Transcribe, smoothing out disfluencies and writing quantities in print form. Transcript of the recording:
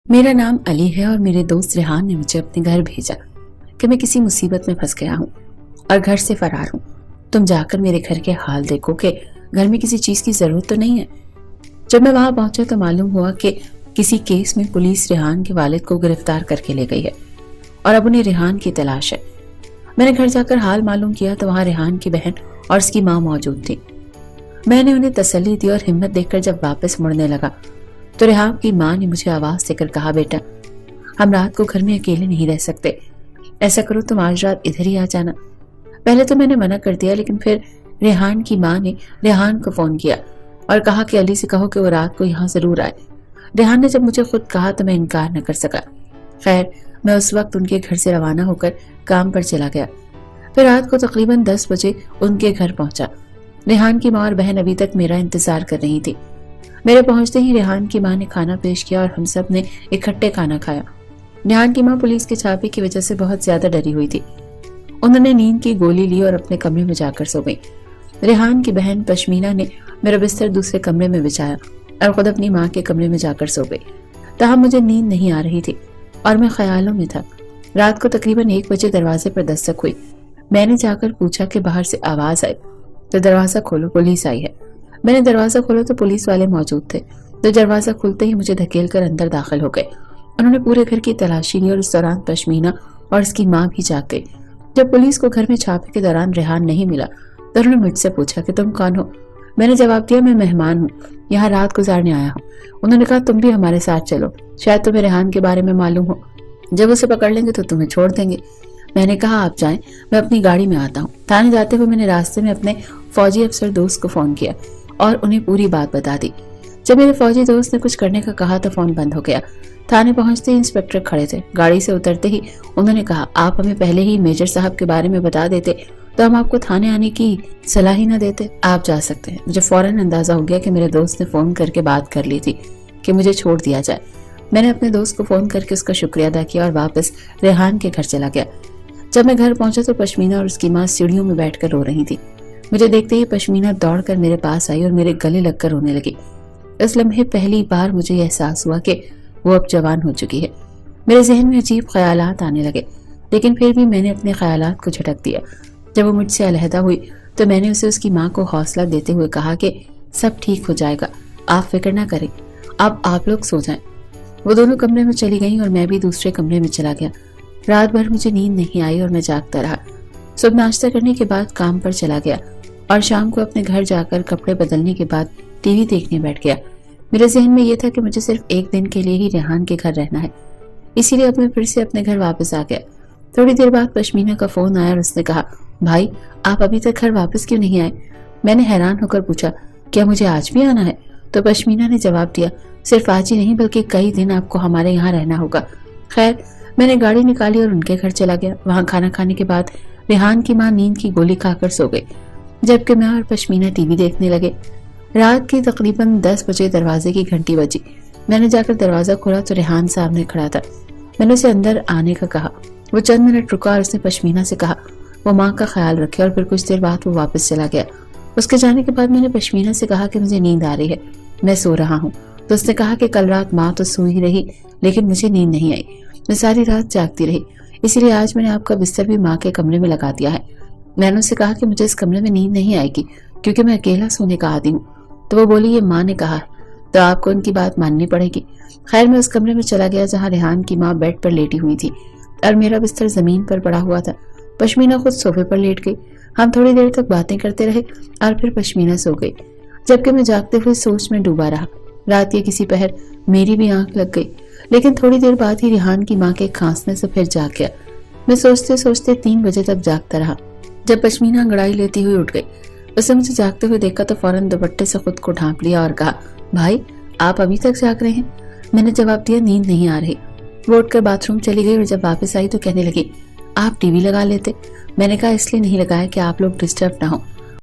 मेरा नाम अली है और मेरे दोस्त रेहान ने मुझे अपने घर भेजा कि मैं किसी मुसीबत में फंस गया हूँ और घर से फरार हूँ। तुम जाकर मेरे घर के हाल देखो कि घर में किसी चीज की जरूरत तो नहीं है। जब मैं वहां पहुंचा तो मालूम हुआ कि किसी केस में पुलिस रेहान के वालिद को गिरफ्तार करके ले गई है और अब उन्हें रेहान की तलाश है। मैंने घर जाकर हाल मालूम किया तो वहां रेहान की बहन और उसकी माँ मौजूद थी। मैंने उन्हें तसल्ली दी और हिम्मत देकर जब वापस मुड़ने लगा तो रेहान की माँ ने मुझे आवाज देकर कहा, बेटा हम रात को घर में अकेले नहीं रह सकते, ऐसा करो तुम आज रात इधर ही आ जाना। पहले तो मैंने मना कर दिया, लेकिन फिर रेहान की माँ ने रेहान को फोन किया और कहा कि अली से कहो कि वो रात को यहाँ जरूर आए। रेहान ने जब मुझे खुद कहा तो मैं इनकार न कर सका। खैर मैं उस वक्त उनके घर से रवाना होकर काम पर चला गया। फिर रात को तकरीबन 10 बजे उनके घर पहुंचा। रेहान की माँ और बहन अभी तक मेरा इंतजार कर रही थी। मेरे पहुंचते ही रेहान की माँ ने खाना पेश किया और हम सब ने इकट्ठे खाना खाया। रेहान की माँ पुलिस के छापे की वजह से बहुत ज्यादा डरी हुई थी। उन्होंने नींद की गोली ली और अपने कमरे में जाकर सो गई। रेहान की बहन पश्मीना ने मेरा बिस्तर दूसरे कमरे में बिछाया और खुद अपनी माँ के कमरे में जाकर सो गई। तहाँ मुझे नींद नहीं आ रही थी और मैं ख्यालों में था। रात को तकरीबन 1 बजे दरवाजे पर दस्तक हुई। मैंने जाकर पूछा कि बाहर से आवाज आई तो दरवाजा खोलो, पुलिस आई है। मैंने दरवाजा खोला तो पुलिस वाले मौजूद थे, तो दरवाजा खुलते ही मुझे धकेल कर अंदर दाखिल हो गए। उन्होंने पूरे घर की तलाशी ली और इस दौरान पश्मीना और उसकी माँ भी जाग गई। जब पुलिस को घर में छापे के दौरान रेहान नहीं मिला तो उन्होंने मुझसे पूछा कि तुम कौन हो। मैंने जवाब दिया, मैं मेहमान हूँ, यहाँ रात गुजारने आया हूँ। उन्होंने कहा तुम भी हमारे साथ चलो, शायद तुम्हें रेहान के बारे में मालूम हो, जब उसे पकड़ लेंगे तो तुम्हें छोड़ देंगे। मैंने कहा आप जाएं, मैं अपनी गाड़ी में आता हूँ। थाने जाते हुए मैंने रास्ते में अपने फौजी अफसर दोस्त को फोन किया और उन्हें पूरी बात बता दी। जब मेरे फौजी दोस्त ने कुछ करने का कहा तो फोन बंद हो गया। थाने पहुंचते ही इंस्पेक्टर खड़े थे। गाड़ी से उतरते ही उन्होंने कहा, आप हमें पहले ही मेजर साहब के बारे में बता देते तो हम आपको थाने आने की सलाह ही न देते। आप जा सकते हैं। मुझे फौरन अंदाजा हो गया कि मेरे दोस्त ने फोन करके बात कर ली थी कि मुझे छोड़ दिया जाए। मैंने अपने दोस्त को फोन करके उसका शुक्रिया अदा किया और वापस रेहान के घर चला गया। जब मैं घर पहुंचा तो पश्मीना और उसकी माँ सीढ़ियों में बैठकर रो रही थी। मुझे देखते ही पश्मीना दौड़कर मेरे पास आई और मेरे गले लगकर रोने लगी। इस लम्हे पहली बार मुझे एहसास हुआ कि वो अब जवान हो चुकी है। मेरे जहन में अजीब ख्यालात आने लगे, लेकिन फिर भी मैंने अपने ख्यालात को झटक दिया। जब वो मुझसे अलहदा हुई तो मैंने उसे उसकी माँ को हौसला देते हुए कहा कि सब ठीक हो जाएगा, आप फिक्र ना करें, अब आप लोग सो जाएं। वो दोनों कमरे में चली गई और मैं भी दूसरे कमरे में चला गया। रात भर मुझे नींद नहीं आई और मैं जागता रहा। सुबह नाश्ता करने के बाद काम पर चला गया और शाम को अपने घर जाकर कपड़े बदलने के बाद टीवी देखने बैठ गया। मेरे जहन में यह था कि मुझे सिर्फ 1 दिन के लिए ही रेहान के घर रहना है, इसीलिए अब मैं फिर से अपने घर वापस आ गया। थोड़ी देर बाद पश्मीना का फोन आया और उसने कहा, भाई आप अभी तक घर वापस क्यों नहीं आए। मैंने हैरान होकर पूछा, क्या मुझे आज भी आना है। तो पश्मीना ने जवाब दिया, सिर्फ आज ही नहीं बल्कि कई दिन आपको हमारे यहाँ रहना होगा। खैर मैंने गाड़ी निकाली और उनके घर चला गया। वहाँ खाना खाने के बाद रेहान की माँ नींद की गोली खाकर सो गई, जबकि मैं और पश्मीना टीवी देखने लगे। रात के तकरीबन 10 बजे दरवाजे की घंटी बजी। मैंने जाकर दरवाजा खोला तो रेहान सामने खड़ा था। मैंने उसे अंदर आने का कहा। वो चंद मिनट रुका और उसने पश्मीना से कहा वो माँ का ख्याल रखे, और फिर कुछ देर बाद वो वापस चला गया। उसके जाने के बाद मैंने पश्मीना से कहा कि मुझे नींद आ रही है, मैं सो रहा हूँ। तो उसने कहा कि कल रात माँ तो सो ही रही, लेकिन मुझे नींद नहीं आई, मैं सारी रात जागती रही, इसीलिए आज मैंने आपका बिस्तर भी माँ के कमरे में लगा दिया है। मैंने उससे कहा कि मुझे इस कमरे में नींद नहीं आएगी क्योंकि मैं अकेला सोने का आदी हूँ। तो वो बोली, ये माँ ने कहा है तो आपको उनकी बात माननी पड़ेगी। खैर मैं उस कमरे में चला गया जहाँ रेहान की माँ बेड पर लेटी हुई थी और मेरा बिस्तर जमीन पर पड़ा हुआ था। पश्मीना खुद सोफे पर लेट गई। हम थोड़ी देर तक बातें करते रहे और फिर पश्मीना सो गई, जबकि मैं जागते हुए सोच में डूबा रहा। रात के किसी पहर मेरी भी आंख लग गई, लेकिन थोड़ी देर बाद ही रेहान की माँ के खांसने से फिर जाग गया। मैं सोचते सोचते 3 बजे तक जागता रहा। जब पश्मीना अंगड़ाई लेती हुई उठ गई, उसने मुझे जागते हुए देखा तो फौरन दुपट्टे से खुद को ढांप लिया और कहा, भाई आप अभी तक जाग रहे हैं। मैंने जवाब दिया, नींद नहीं आ रही। वो उठकर बाथरूम चली गई और जब वापस आई तो कहने लगी, आप टीवी लगा लेते। मैंने कहा इसलिए नहीं लगाया कि आप लोग डिस्टर्ब ना हो,